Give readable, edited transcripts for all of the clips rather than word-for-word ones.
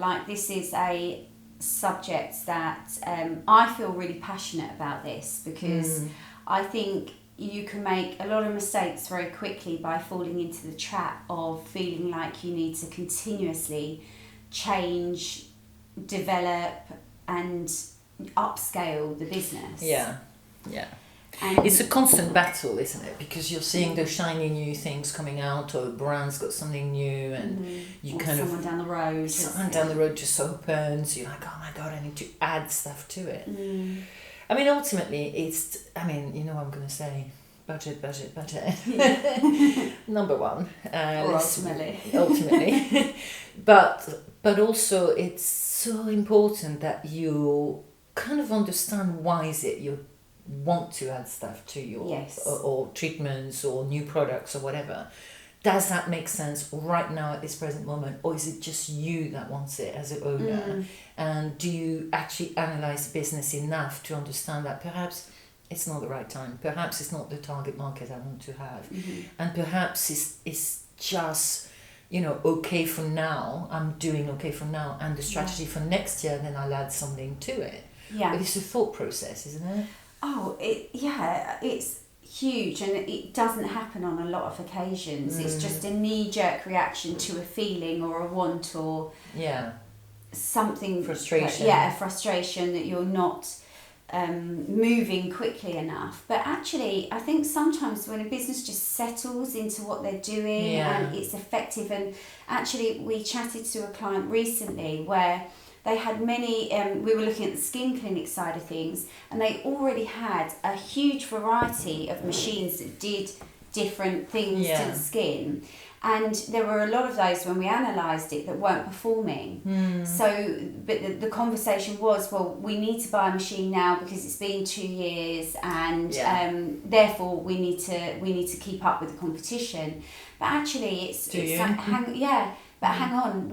like this is a subject that I feel really passionate about this, because I think you can make a lot of mistakes very quickly by falling into the trap of feeling like you need to continuously change, develop and upscale the business. Yeah. And it's a constant battle, isn't it? Because you're seeing those shiny new things coming out, or a brand's got something new, and you or kind someone of down the road. someone down the road just opens. You're like, oh my god, I need to add stuff to it. I mean, ultimately, it's. I mean, you know what I'm going to say. Budget. Number one. Ultimately. But also it's so important that you kind of understand why is it you want to add stuff to your or treatments or new products or whatever. Does that make sense right now at this present moment, or is it just you that wants it as an owner? And do you actually analyze the business enough to understand that perhaps it's not the right time, perhaps it's not the target market I want to have, and perhaps it's just, you know, okay for now, I'm doing okay for now, and the strategy for next year, then I'll add something to it. But it's a thought process, isn't it? It's huge, and it doesn't happen on a lot of occasions. It's just a knee-jerk reaction to a feeling or a want or something. Frustration. A frustration that you're not moving quickly enough. But actually, I think sometimes when a business just settles into what they're doing and it's effective, and actually we chatted to a client recently where they had many, we were looking at the skin clinic side of things, and they already had a huge variety of machines that did different things to the skin. And there were a lot of those when we analysed it that weren't performing. So, but the conversation was, well, we need to buy a machine now because it's been 2 years, and therefore we need to keep up with the competition. But actually, hang on,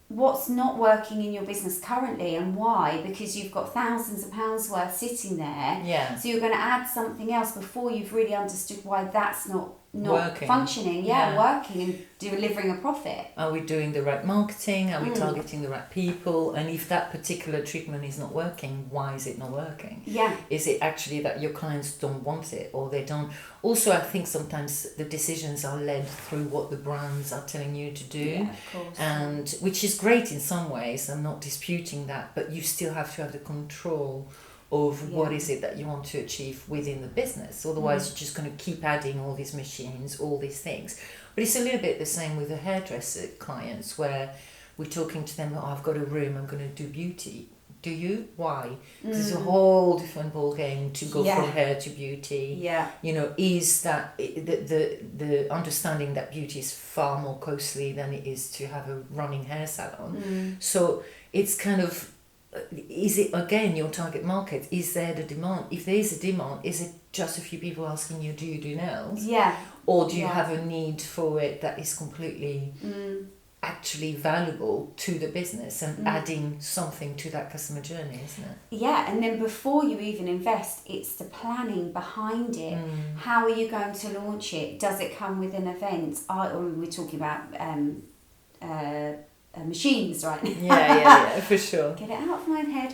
what's not working in your business currently and why? Because you've got thousands of pounds worth sitting there. So you're going to add something else before you've really understood why that's not working. Functioning, working and delivering a profit. Are we doing the right marketing? Are we targeting the right people? And if that particular treatment is not working, why is it not working? Is it actually that your clients don't want it, or they don't? Also, I think sometimes the decisions are led through what the brands are telling you to do, of course. And which is great in some ways. I'm not disputing that, but you still have to have the control of what is it that you want to achieve within the business. Otherwise you're just going to keep adding all these machines, all these things. But it's a little bit the same with the hairdresser clients, where we're talking to them, I've got a room, I'm going to do beauty. Do you? Why? Because it's a whole different ball game to go from hair to beauty. You know, is that the understanding that beauty is far more costly than it is to have a running hair salon. So it's kind of, is it again your target market? Is there the demand? If there is a demand, is it just a few people asking you, do you do nails? Or do you have a need for it that is completely actually valuable to the business and adding something to that customer journey, isn't it? And then before you even invest, it's the planning behind it. How are you going to launch it? Does it come with an event? Or we're talking about machines right now. For sure. Get it out of my head.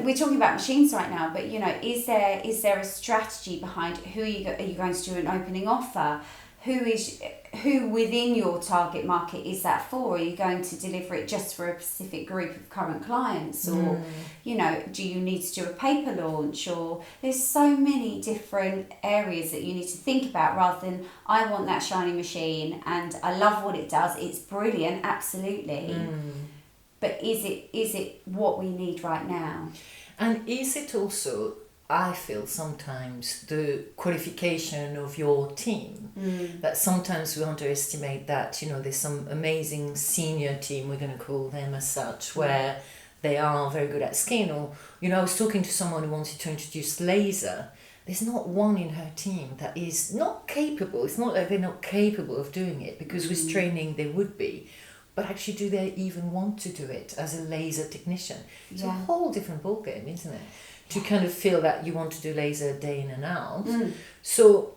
We're talking about machines right now, but you know, is there a strategy behind who are you going to do an opening offer? Who within your target market is that for? Are you going to deliver it just for a specific group of current clients, or you know, do you need to do a paper launch? Or there's so many different areas that you need to think about, rather than I want that shiny machine and I love what it does, it's brilliant, absolutely, but is it what we need right now? And is it also, I feel sometimes, the qualification of your team, that sometimes we underestimate that, you know, there's some amazing senior team, we're going to call them as such, where they are very good at skin. Or, you know, I was talking to someone who wanted to introduce laser. There's not one in her team that is not capable. It's not like they're not capable of doing it, because with training they would be. But actually, do they even want to do it as a laser technician? It's a whole different ballgame, isn't it? To kind of feel that you want to do laser day in and out. So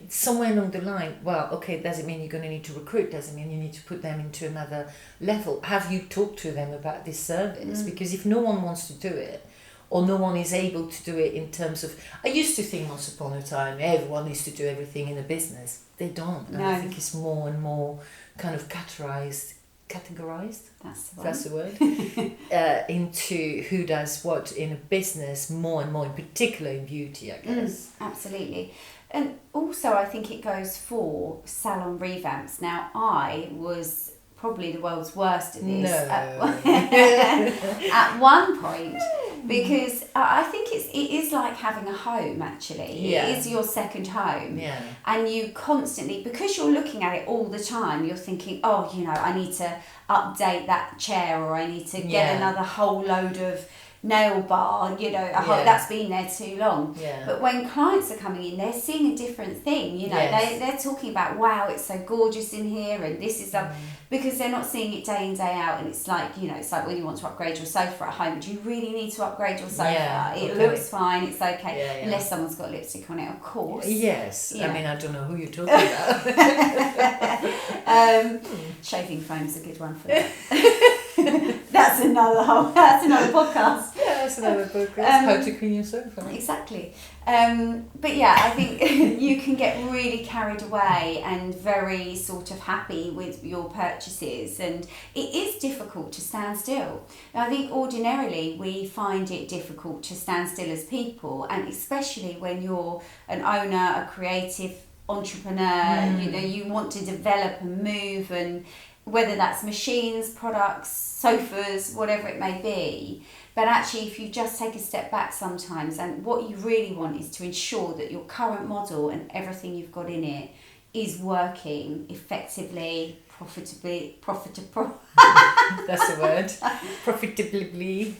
somewhere along the line, well, okay, does it mean you're going to need to recruit? Does it mean you need to put them into another level? Have you talked to them about this service? Because if no one wants to do it, or no one is able to do it in terms of, I used to think once upon a time everyone needs to do everything in a business. They don't. And I think it's more and more kind of categorized, that's the word, into who does what in a business, more and more, in particular in beauty, I guess. Absolutely. And also I think it goes for salon revamps. Now, I was probably the world's worst at this at one point, because I think it is like having a home, actually. Yeah. It is your second home. Yeah. And you constantly, because you're looking at it all the time, you're thinking, oh, I need to update that chair, or I need to get another whole load of nail bar, that's been there too long. Yeah. But when clients are coming in, they're seeing a different thing. They're talking about, wow, it's so gorgeous in here, and this is because they're not seeing it day in, day out. And it's like, it's like when you want to upgrade your sofa at home, do you really need to upgrade your sofa? It looks fine, it's okay, unless someone's got lipstick on it, of course. Yes. I mean, I don't know who you're talking about. Shaving foam's a good one for that. That's another podcast. Yeah, that's another podcast. How to clean your sofa. Exactly. But yeah, I think you can get really carried away and very sort of happy with your purchases, and it is difficult to stand still. I think ordinarily we find it difficult to stand still as people, and especially when you're an owner, a creative entrepreneur, you want to develop and move, and whether that's machines, products, sofas, whatever it may be. But actually, if you just take a step back sometimes, and what you really want is to ensure that your current model and everything you've got in it is working effectively, profitably. That's the word. Profitably,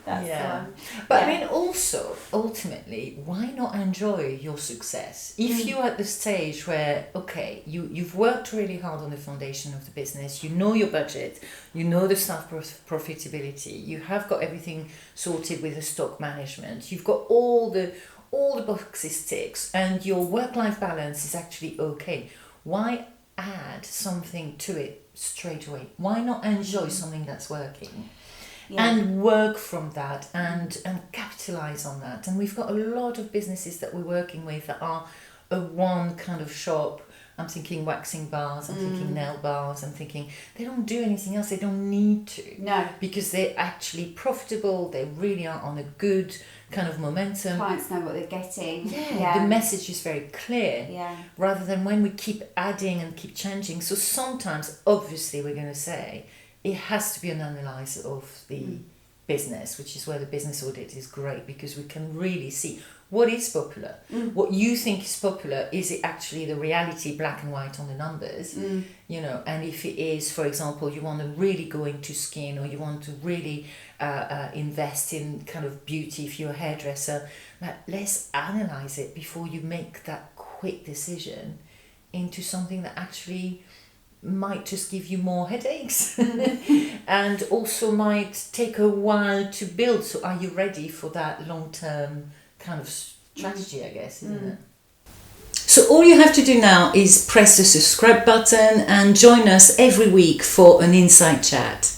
that's the one. But I mean, also, ultimately, why not enjoy your success? If you're at the stage where, okay, you've worked really hard on the foundation of the business, you know your budget, you know the staff profitability, you have got everything sorted with the stock management, you've got all the boxes ticked, and your work-life balance is actually okay. Why add something to it straight away? Why not enjoy something that's working and work from that and capitalize on that? And we've got a lot of businesses that we're working with that are a one kind of shop. I'm thinking waxing bars, I'm thinking nail bars, I'm thinking they don't do anything else, they don't need to. No. Because they're actually profitable, they really are on a good kind of momentum. Clients know what they're getting. The message is very clear. Rather than when we keep adding and keep changing. So sometimes, obviously, we're going to say it has to be an analysis of the business, which is where the business audit is great, because we can really see what is popular. What you think is popular, is it actually the reality, black and white on the numbers? And if it is, for example, you want to really go into skin, or you want to really invest in kind of beauty if you're a hairdresser, let's analyze it before you make that quick decision into something that actually might just give you more headaches and also might take a while to build. So are you ready for that long-term kind of strategy, I guess, isn't it? So all you have to do now is press the subscribe button and join us every week for an insight chat.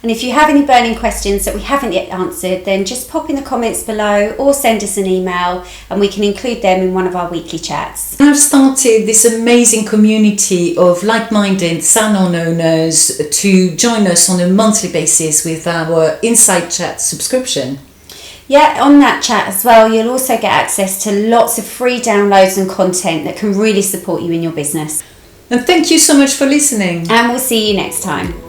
And if you have any burning questions that we haven't yet answered, then just pop in the comments below or send us an email, and we can include them in one of our weekly chats. I've started this amazing community of like-minded salon owners to join us on a monthly basis with our Insight Chat subscription. On that chat as well, you'll also get access to lots of free downloads and content that can really support you in your business. And thank you so much for listening. And we'll see you next time.